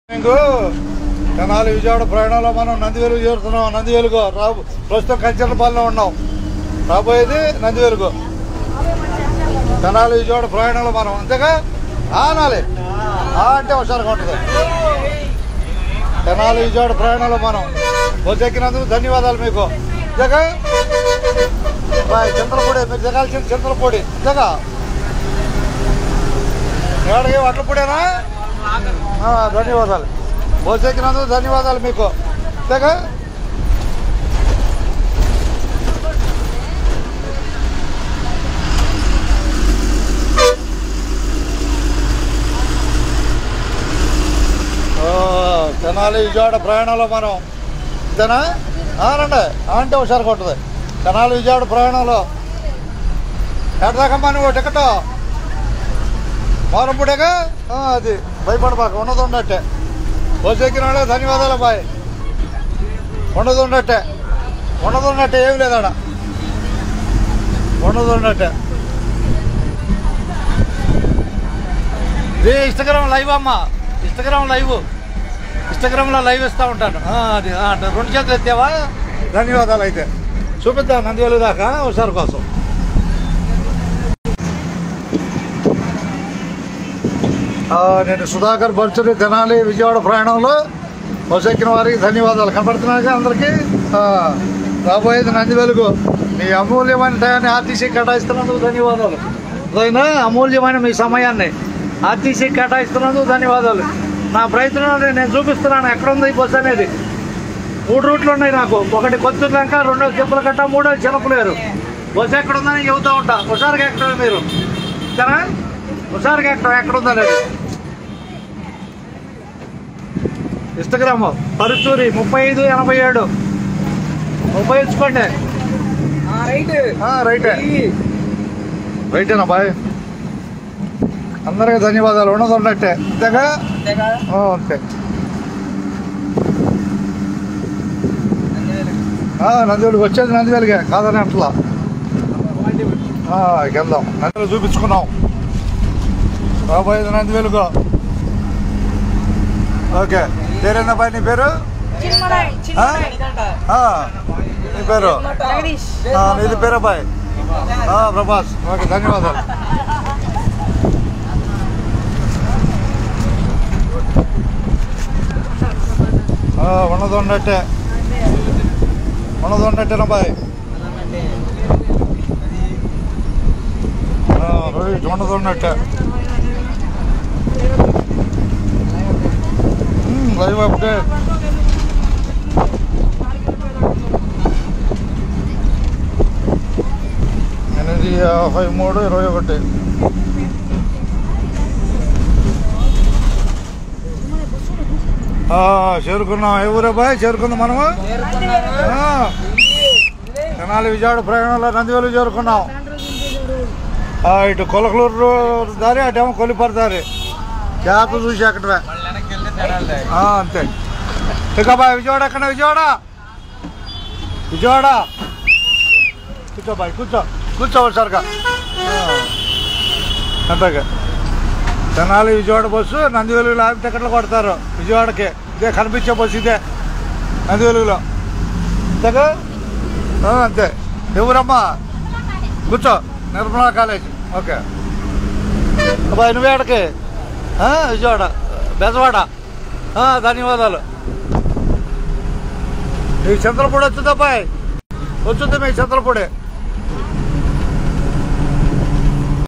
తెనాలి విజయవాడ ప్రయాణంలో మనం నందివేలుగు చేరుతున్నాం. నందివేలుగు ప్రస్తుతం కంచర్లపాలెంలో ఉన్నాం. రాబోయేది నందివేలుగు. తెనాలి విజయవాడ ప్రయాణంలో మనం అంతేగా అనాలి అంటే హుషారుగా ఉంటుంది. తెనాలి విజయవాడ ప్రయాణంలో మనం వచ్చెక్కినందుకు ధన్యవాదాలు మీకు. అంతేగా చింతలపూడి మీరు దిగాల్సిన చింతలపూడి అంతేగా ఏడకి వడ్లపూడేనా? ధన్యవాదాలు. వచ్చెక్కినందుకు ధన్యవాదాలు మీకు. అంతేగా తెనాలి విజయవాడ ప్రయాణంలో మనం అంతేనా రండి అంటే హుషారుగా ఉంటుంది. తెనాలి విజయవాడ ప్రయాణంలో ఎడదాకమ్మా నువ్వు టికెట్ మోరంపూడేగా అది భయపడబాక ఉన్నది ఉన్నట్టే. వచ్చెక్కిన వాళ్ళకి ధన్యవాదాలు బాయ్. ఉన్నది ఉన్నట్టే ఏం లేదాడ ఉన్నది ఉన్నట్టే. ఇది ఇన్స్టాగ్రామ్ లైవ్ అమ్మ ఇన్స్టాగ్రామ్లో లైవ్ ఇస్తూ ఉంటాను. అది 2 చేతులు ఎత్తావా? ధన్యవాదాలు. అయితే చూపిద్దాం నందివేలు దాకా హుషారు కోసం. నేను సుధాకర్ బర్చుని తెనాలి విజయవాడ ప్రయాణంలో వచ్చెక్కిన వారికి ధన్యవాదాలు. కనపడుతున్నాయి అందరికీ. రాబోయేది నందివేలుగు. మీ అమూల్యమైన టయాన్ని ఆర్టీసీ కేటాయిస్తున్నందుకు ధన్యవాదాలు. అయినా అమూల్యమైన మీ సమయాన్ని ఆర్టీసీ కేటాయిస్తున్నందుకు ధన్యవాదాలు. నా ప్రయత్నంలో నేను చూపిస్తున్నాను ఎక్కడుంది ఈ బస్సు అనేది. 3 రూట్లు ఉన్నాయి నాకు. ఒకటి కొత్తలంక, 2 చెప్పులకట్ట, 3 చిన్నపులేరు. బస్సు ఎక్కడుందని చెబుతూ ఉంటా. హుషారుగా ఎక్కడ మీరు సరే హుషారుగా ఎక్కడుందనేది. ఇన్స్టాగ్రామ్ పరుచూరి 3587 ఉపయోగించుకోండి. రైటేనా బాయ్? అందరికీ ధన్యవాదాలు. ఉన్నది ఉన్నట్టే అంతేగా అంతే. నందివేలుగు వచ్చేది నందివేలుగే కాదని అట్లా వెళ్దాం. నందివేలు చూపించుకున్నాం. రాబోయేది నందివేలుగు. ఓకే పేరేందబ్బాయి నీ పేరు? నీ పేరు? నీది పేరు అబ్బాయి? ప్రభాస్. ఓకే ధన్యవాదాలు. ఉన్నది ఉన్నట్టేనా బాయ్? ఉన్నది ఉన్నట్టే లైవ్ అప్డేట్. ఎనిమిది 53:21 చేరుకున్నాం. ఏ ఊరే బాయ్? చేరుకుందాం మనము. తెనాలి విజయవాడ ప్రయాణంలో నందివేలు చేరుకున్నాం. ఇటు కొలకలూరు దారి, అటేమో కొలిపర దారి. జాగ్రత్త చూసి అక్కడే అంతే. ఇక బాయ్ విజయవాడ ఎక్కడ? విజయవాడ కూర్చో బాయ్, కూర్చోవాలి సరిగా అంతగా. తెనాలి విజయవాడ బస్సు నందివేలుగులో ఆపి టికెట్లు కొడతారు. విజయవాడకి ఇదే కనిపించే బస్సు ఇదే నందివేలుగులో అంతేగా అంతే. ఎవరమ్మా? కూర్చో. నిర్మలా కాలేజ్. ఓకే అబ్బాయి నువ్వేడకి? విజయవాడ బెజవాడ. ధన్యవాదాలు. మీకు చంద్రపూడి వచ్చింది అబ్బాయి? వచ్చింది మీకు చంద్రపూడి.